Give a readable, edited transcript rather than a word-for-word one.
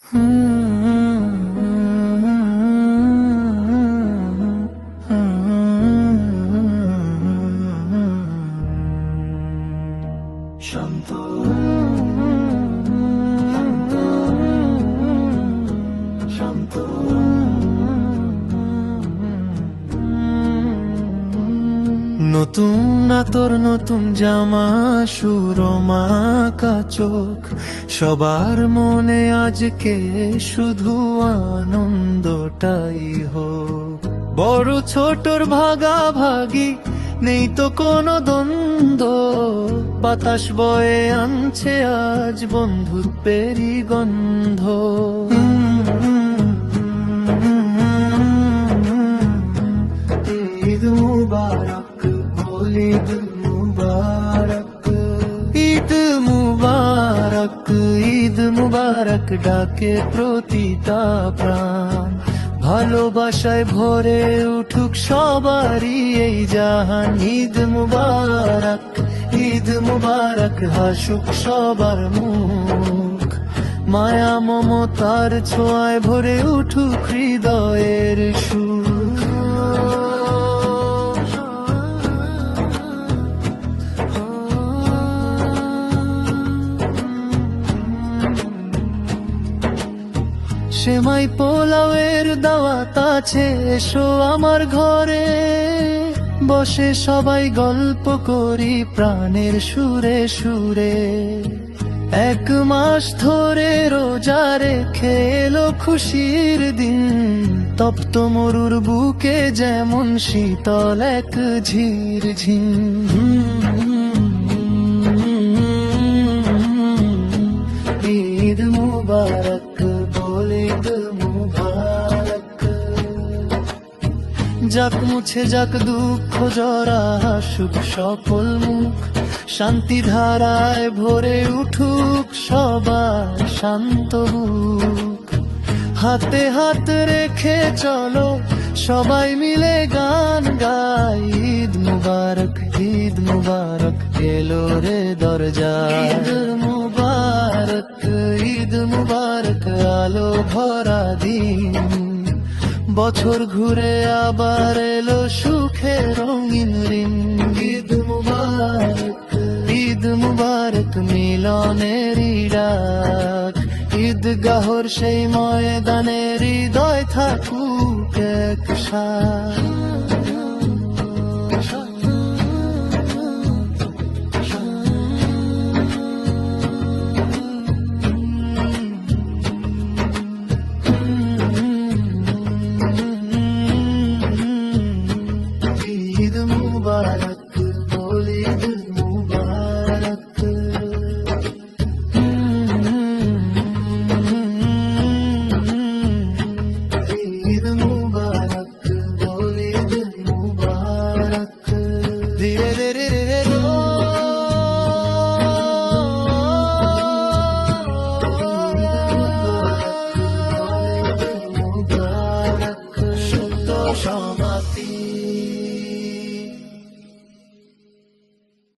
শান্ত শান্ত নতুন আতর নতুন জামা সুরমাকা চোখ, সবার মনে আজকে শুধু আনন্দটাই হোক। বড় ছোটর ভাগাভাগি নেই তো কোনো দ্বন্দ্ব, বাতাস বয়ে আনছে আজ বন্ধুত্বেরই গন্ধ। ঈদ মুবারক, ঈদ মুবারক, ঈদ মুবারক, ঈদ মুবারক ডাকে প্রতিটা প্রাণ। ভালোবাসায় ভরে উঠুক সবারই এই জাহান। ঈদ মুবারক, ঈদ মুবারক, হাসুক সবার মুখ। মায়া মমতার ছোঁয়ায় ভরে উঠুক হৃদয়ের সুখ। সেমাই পোলাওয়ের দাওয়াত আছে, এসো আমার ঘরে। বসে সবাই গল্প করি প্রাণের সুরে সুরে। এক মাস ধরে রোজা রেখে এলো খুশির দিন, তপ্ত মরুর বুকে যেমন শীতল এক ঝির ঝিম। ঈদ মুবারক, ঈদ মুবারক, যাক মুছে যাক দুঃখ জরা, হাসুক সকল মুখ। শান্তি ধারায় ভরে উঠুক সবার শান্ত বুক। হাতে হাত রেখে চলো সবাই মিলে গান গাই। ঈদ মুবারক, ঈদ মুবারক, এলো রে দরজায়। ঈদ মুবারক, ঈদ মুবারক, আলো ভরা দিন। বছর ঘুরে আবার এলো সুখে রঙিন ঋণ। ঈদ মুবারক, ঈদ মুবারক, মিলনেরই ডাক। ঈদগাহর সেই ময়দানে হৃদয় থাকুক এক সাথ।